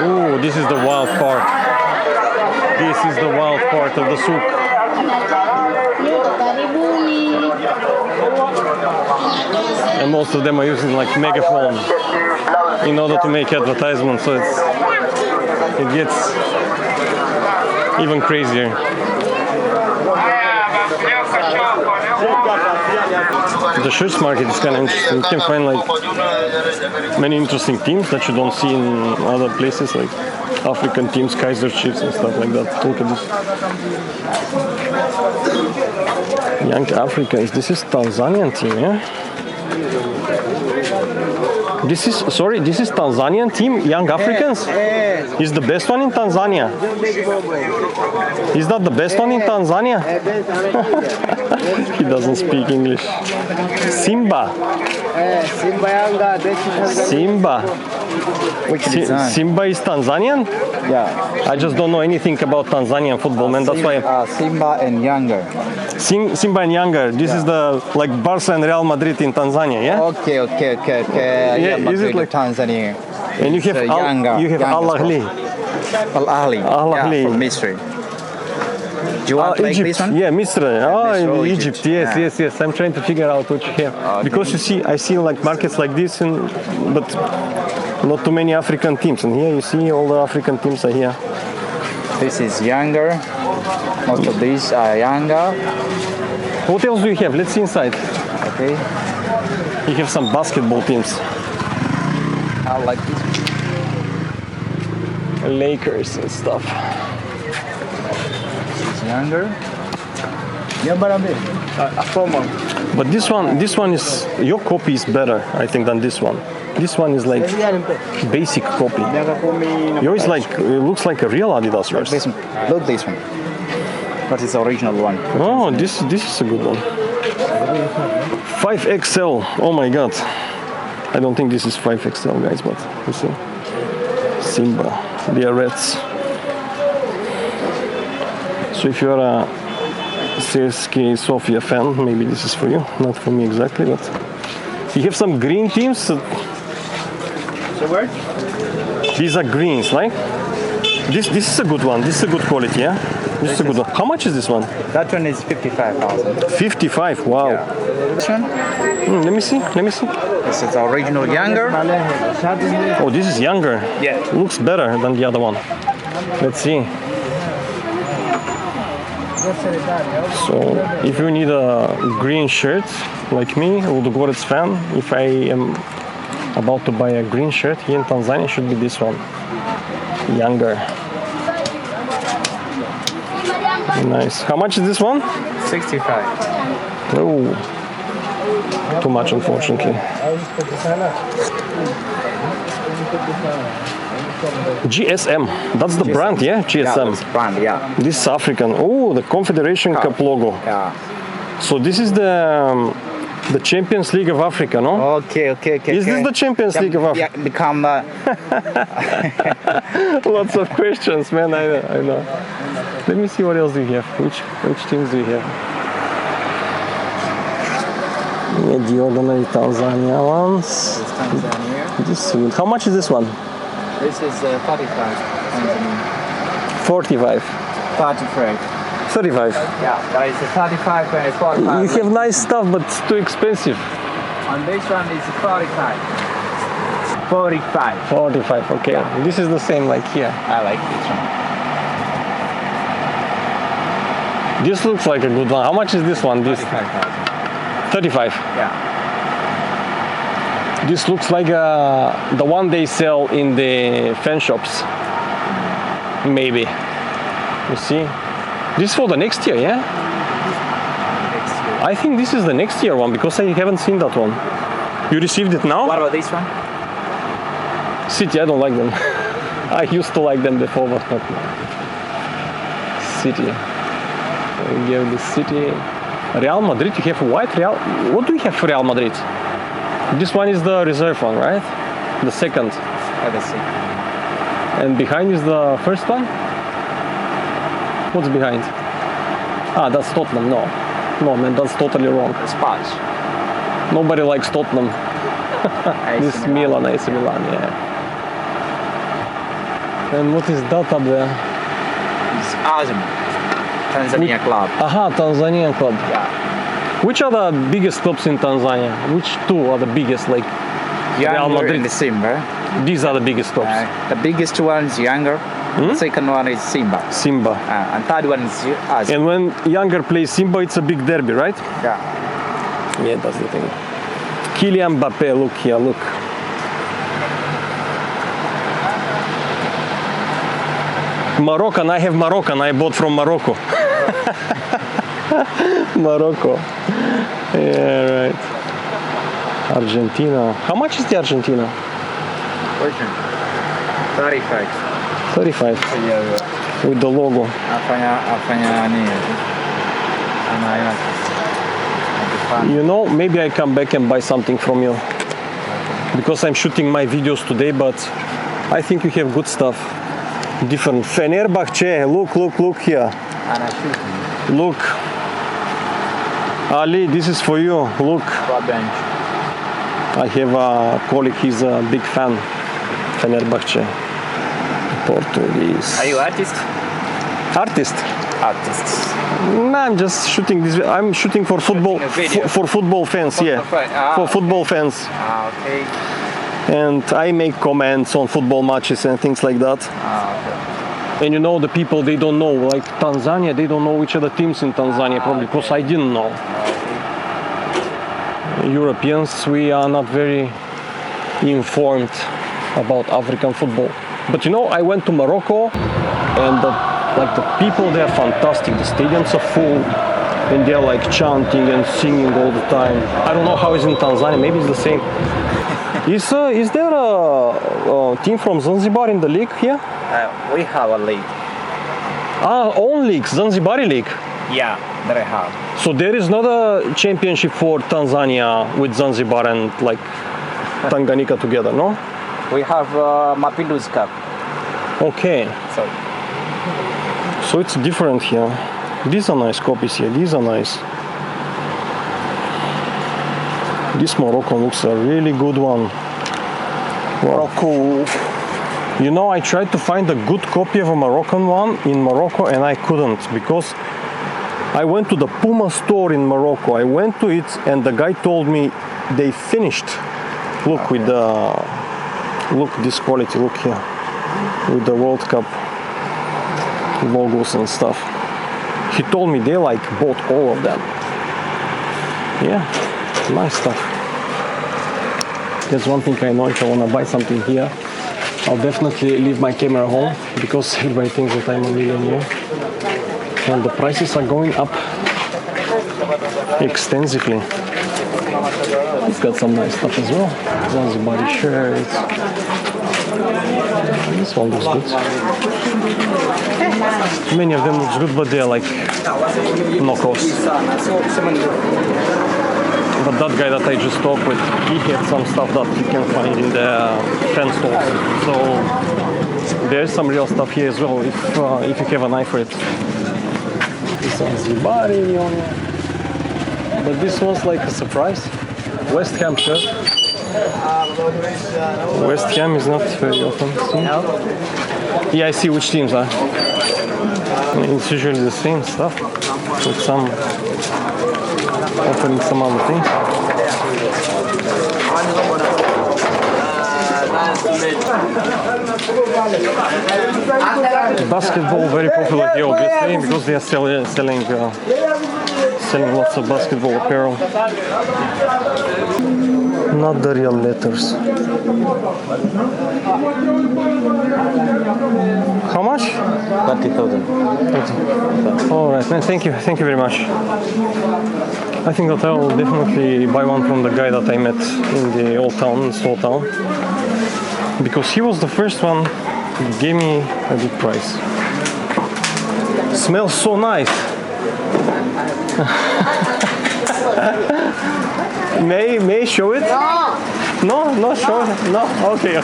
Ooh, this is the wild part. This is the wild part of the souk. And most of them are using like megaphone in order to make advertisements, so it gets even crazier. The shirts market is kind of interesting. You can find like many interesting teams that you don't see in other places, like African teams, Kaiser Chiefs and stuff like that. Look at this. Young Africans. This is Tanzanian team, yeah? This is Tanzanian team, Young Africans? Is the best one in Tanzania? Is that the best one in Tanzania? He doesn't speak English. Simba. Simba. Simba is Tanzanian? Yeah. I just don't know anything about Tanzanian football, man. That's why. Simba and Younger. Simba and Younger. This is the like Barca and Real Madrid in Tanzania, yeah? Okay. Yeah, is it like Tanzania? And you have Al Ahly. Al Ahly. Al Ahly. From Misri. Do you want like Egypt. this one? Yeah, Misri. In Egypt. Egypt. Yes. I'm trying to figure out what you have. Okay. Because you see, I see like markets like this, but not too many African teams. And here you see all the African teams are here. This is Younger. Most of these are Younger. What else do you have? Let's see inside. Okay. You have some basketball teams. I like this. Lakers and stuff. This is Younger. But this one is, your copy is better, I think, than this one. This one is like basic copy. Yours it looks like a real Adidas verse. This one. Look this one. But it's the original one. Oh, this is a good one. 5XL. Oh my God. I don't think this is 5XL, guys, but you see. Simba. They are reds. So if you're a CSKA Sofia fan, maybe this is for you. Not for me exactly, but you have some green teams. So where? These are greens, right? This is a good one. This is a good quality, yeah? This is a good one. How much is this one? That one is 55,000. 55, wow. Yeah. This one? Let me see. This is the original Younger. Oh, this is Younger. Yeah. Looks better than the other one. Let's see. So, if you need a green shirt, like me, Ludogorets fan, if I am about to buy a green shirt here in Tanzania, it should be this one. Younger. Nice. How much is this one? 65. Oh, too much, unfortunately. GSM. That's the brand, yeah? GSM. Yeah, that's brand, yeah. This is African. Oh, the Confederation Cup logo. Yeah. So this is the Champions League of Africa, no? Okay. Is this the Champions League of Africa? Yeah, become. Lots of questions, man. I know. Let me see what else do you have. Which teams do you have? Yeah, the ordinary Tanzania ones. This is good. How much is this one? This is 45. 45. 35. 35. Yeah, there is a 35 and a 45. You have nice stuff, but it's too expensive. And this one is 45. 45. 45, okay. Yeah. This is the same like here. I like this one. This looks like a good one. How much is this one? This 35. Yeah. This looks like the one they sell in the fan shops. Maybe. You see? This is for the next year, yeah? I think this is the next year one because I haven't seen that one. You received it now? What about this one? City, I don't like them. I used to like them before, but not now. City. We give the City. Real Madrid, you have white Real. What do you have for Real Madrid? This one is the reserve one, right? The second. Let's see. And behind is the first one? What's behind? Ah, that's Tottenham. No, man, that's totally wrong. Sponge. Nobody likes Tottenham. This is Milan, AC Milan, yeah. And what is that up there? It's Azam, Tanzania club. Aha, Tanzanian club. Yeah. Which are the biggest clubs in Tanzania? Which two are the biggest? Like Real Younger Madrid. and Simba. These are the biggest clubs. The biggest one is Younger. The second one is Simba. Simba. And third one is Azam. And when Younger plays Simba, it's a big derby, right? Yeah. Yeah, that's the thing. Kylian Mbappe, look here, look. Moroccan, I have Moroccan, I bought from Morocco. Morocco. Yeah, right. Argentina. How much is the Argentina? 35. 35 with the logo. Afanya nini? You know, maybe I come back and buy something from you. Because I'm shooting my videos today, but I think you have good stuff. Different. Fenerbahce, look here. Look. Ali, this is for you. Look. I have a colleague, he's a big fan. Fenerbahce. Portuguese. Are you artist? Artist? Artists. No, I'm just shooting this. I'm shooting for football. For football fans, yeah. For football fans. Okay. And I make comments on football matches and things like that. Okay. And you know, the people, they don't know, like Tanzania, they don't know which are the teams in Tanzania, probably because I didn't know. Europeans, we are not very informed about African football. But you know, I went to Morocco and the people, they are fantastic. The stadiums are full and they're like chanting and singing all the time. I don't know how it's in Tanzania, maybe it's the same. Is there a team from Zanzibar in the league here? We have a league. Own league, Zanzibari league. Yeah, that I have. So there is not a championship for Tanzania with Zanzibar and like Tanganyika together, no? We have Mapinduzi Cup. Okay. So it's different here. These are nice copies here. These are nice. This Moroccan looks a really good one. Morocco. You know, I tried to find a good copy of a Moroccan one in Morocco and I couldn't because I went to the Puma store in Morocco. I went to it and the guy told me they finished. Look with the this quality. Look here with the World Cup logos and stuff. He told me they like bought all of them. Yeah, nice stuff. There's one thing I know, if I want to buy something here, I'll definitely leave my camera home because everybody thinks that I'm a millionaire. And the prices are going up extensively. It's got some nice stuff as well. Zanzibari shirts. This one looks good. Many of them looks good, but they're like knockoffs. But that guy that I just talked with, he had some stuff that you can find in the fan stores. So there's some real stuff here as well, if you have an eye for it. This one's Zibari on it. But this was like a surprise. West Ham shirt. West Ham is not very often seen. Yeah, I see which teams are. It's usually the same stuff, with some offering some other things. Basketball very popular here, obviously, because they are selling lots of basketball apparel. Not the real letters. How much? 30,000. All right, man. Thank you very much. I think that I will definitely buy one from the guy that I met in the old town, small town, because he was the first one who gave me a good price. Smells so nice. May I show it? No, show it. No? Okay.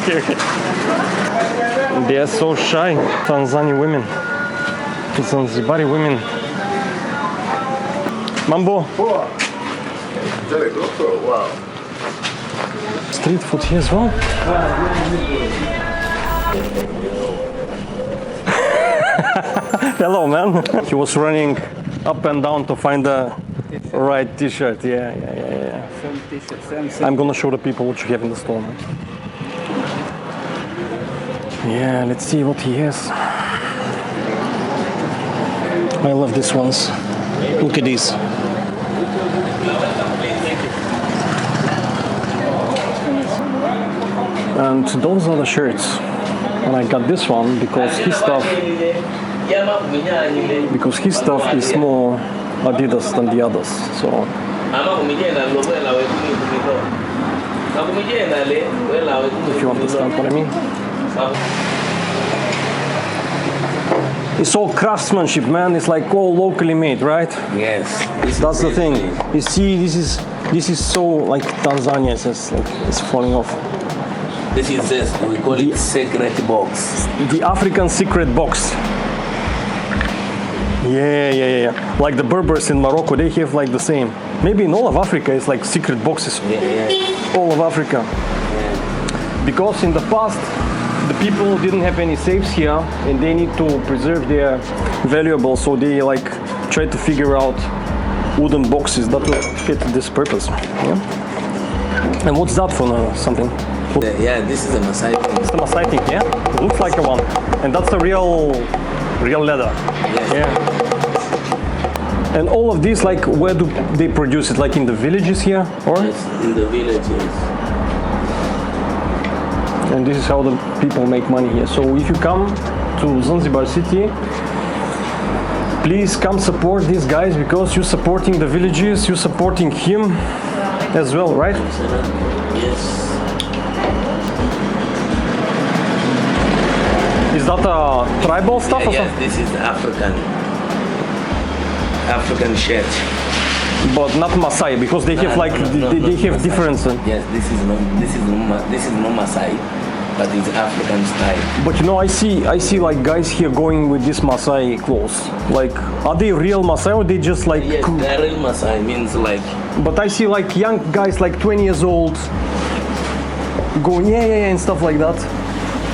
They are so shy, Tanzanian women. Zanzibari women. Mambo. Street food here as well. man. He was running up and down to find the right t-shirt. Yeah. Same t-shirt, same. I'm gonna show the people what you have in the store, man. Yeah, let's see what he has. I love these ones. Look at these. And those are the shirts. And I got this one because his stuff is more Adidas than the others. So if you understand what I mean. It's all craftsmanship, man. It's like all locally made, right? Yes. That's the thing. You see, this is so like Tanzania. It's just like it's falling off. This is this. We call it secret box. The African secret box. Yeah. Like the Berbers in Morocco, they have like the same. Maybe in all of Africa, it's like secret boxes. Yeah. All of Africa. Because in the past, the people didn't have any safes here, and they need to preserve their valuables, so they like try to figure out wooden boxes that will fit this purpose. Yeah. And what's that for? Something? Yeah, this is a Maasai thing. It's the Maasai thing, yeah? It looks like a one. And that's the real leather. Yes. Yeah. And all of these, like, where do they produce it? Like in the villages here, or? Yes, in the villages. And this is how the people make money here. So if you come to Zanzibar city, please come support these guys, because you're supporting the villages, you're supporting him as well, right? Yes. Is that a tribal stuff or Yes, something? this is African shirt. But not Maasai, because they have like they have difference. Yes, this is no Maasai, but it's African style. But you know, I see like guys here going with this Maasai clothes. Like, are they real Maasai or they just like? Yes, the real Maasai means like. But I see like young guys, like 20 years old, going yeah, and stuff like that.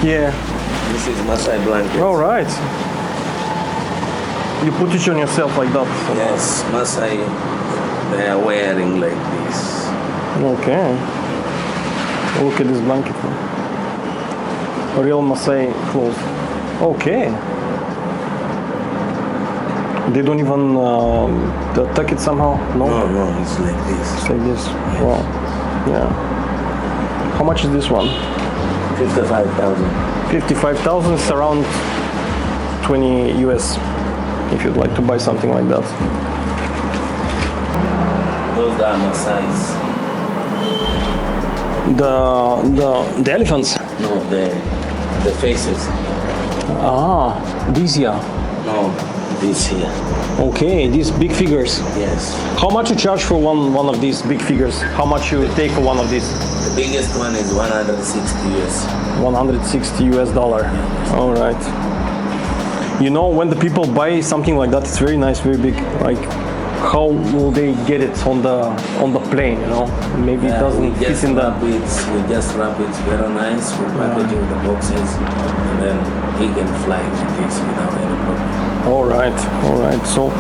Yeah. This is Maasai blanket. All right. You put it on yourself like that. So. Yes, Maasai. They are wearing like this. Okay. Look at this blanket. Real Maasai clothes. Okay. They don't even tuck it somehow? No? No, it's like this. It's like this. Wow. Yeah. How much is this one? 55,000. 55,000 is around 20 US if you'd like to buy something like that. Those are Maasai's. The elephants? No, the faces. Ah, these here. No, this here. Okay, these big figures. Yes. How much you charge for one of these big figures? How much you take for one of these? The biggest one is 160 US. 160 US dollar. All right. You know, when the people buy something like that, it's very nice, very big. Like, how will they get it on the plane? You know, maybe it doesn't fit in the. We just wrap it very nice. We package the boxes, and then he can fly with this without any problem. All right. So,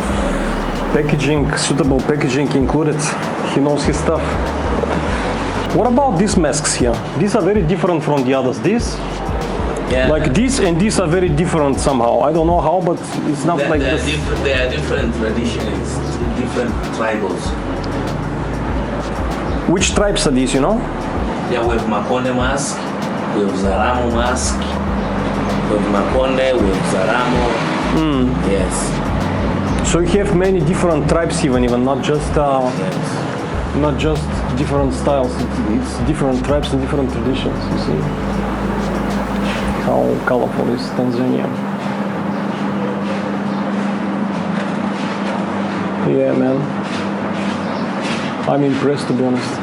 packaging, suitable packaging included. He knows his stuff. What about these masks here? These are very different from the others. These, like these and these are very different somehow. I don't know how, but it's not like this. They are different traditions, different tribals. Which tribes are these, you know? Yeah, we have Makonde mask, we have Zaramo mask, we have Makonde, we have Zaramo. Yes. So you have many different tribes even not just Yes. not just different styles. It's different tribes and different traditions. You see how colorful is Tanzania. Yeah, man. I'm impressed, to be honest.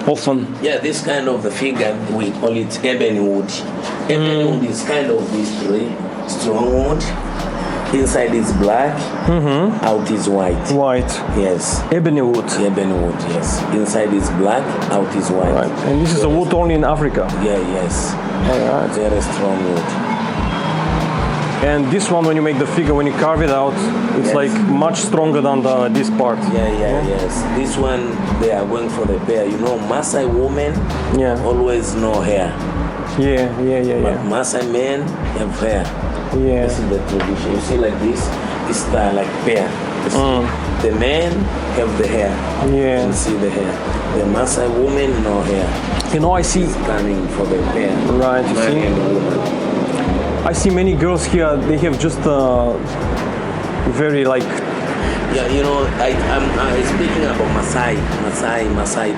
Often. Yeah, this kind of the figure, we call it ebony wood. Ebony wood is kind of this very strong wood, Inside is black, out is white. White. Yes. Ebony wood. Ebony wood, yes. Inside is black, out is white. Right. And this is a wood only in Africa. Yeah, yes. Alright. Very strong wood. And this one, when you make the figure, when you carve it out, it's Yes. like much stronger than this part. Yes. This one, they are going for the pair. You know, Maasai women Yeah. always no hair. Yeah. But Maasai men have hair. Yeah. This is the tradition. You see like this, it's like pair. You see, the men have the hair. Yeah. You see the hair. The Maasai women no hair. You know, I see. Coming for the pair. Right, you Man see? and woman. I see many girls here. They have just very like Yeah, you know, I'm speaking about Maasai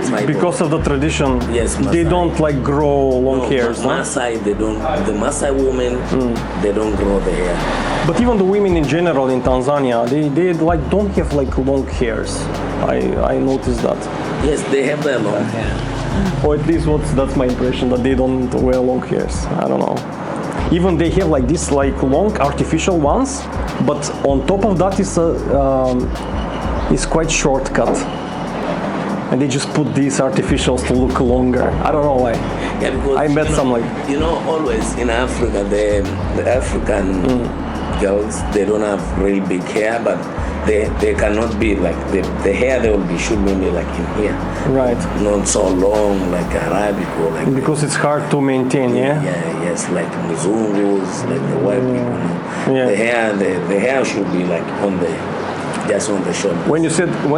tribe. because of the tradition. Yes, they Maasai. don't like grow long hairs. No? Maasai, they don't. The Maasai women, they don't grow the hair. But even the women in general in Tanzania, they like don't have like long hairs. I noticed that. Yes, they have their long hair. Or at least that's my impression, that they don't wear long hairs. I don't know. Even they have like this like long artificial ones, but on top of that is quite shortcut. And they just put these artificials to look longer. I don't know why. Yeah, because I met you know, some like you know, always in Africa, the African girls, they don't have really big hair, but they cannot be like the hair they will be should be like in here. right, Not so long like Arabic or like because it's hard to maintain. Yeah. yes, like Mzungus, like the white people. No? Yeah. The hair should be like just on the shoulder. When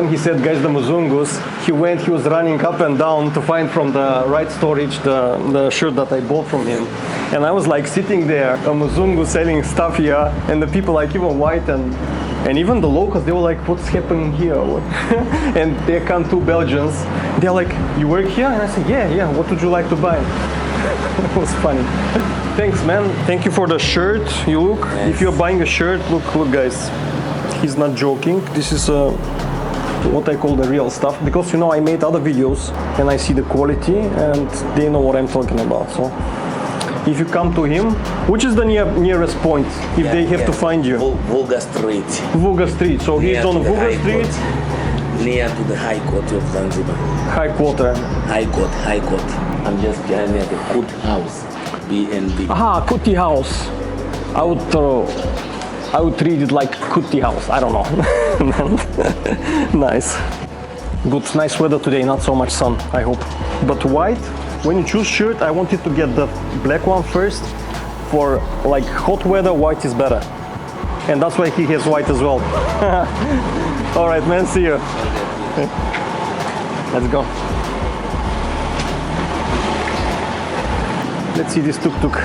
he said guys the Muzungus, he was running up and down to find from the right storage the shirt that I bought from him. And I was like sitting there, a Muzungu selling stuff here, and the people like even white and even the locals, they were like, what's happening here? And there come two Belgians. They're like, you work here? And I said, yeah, what would you like to buy? It was funny. Thanks, man. Thank you for the shirt. You look, if you're buying a shirt, look guys. He's not joking. This is what I call the real stuff, because you know I made other videos and I see the quality and they know what I'm talking about. So if you come to him, which is the nearest point if they have to find you? Vuga Street. Vuga Street. So he's Near on to the Vuga High Street. Court. Near to the High Court of Zanzibar. High Quarter. High Court. I'm just behind near the Kut House. BNB. Aha, Kuti House. I would treat it like Kuti House. I don't know. Nice. Good, nice weather today. Not so much sun, I hope. But white. When you choose shirt, I wanted to get the black one first. For like hot weather, white is better. And that's why he has white as well. All right, man, see you. Let's go. Let's see this tuk-tuk.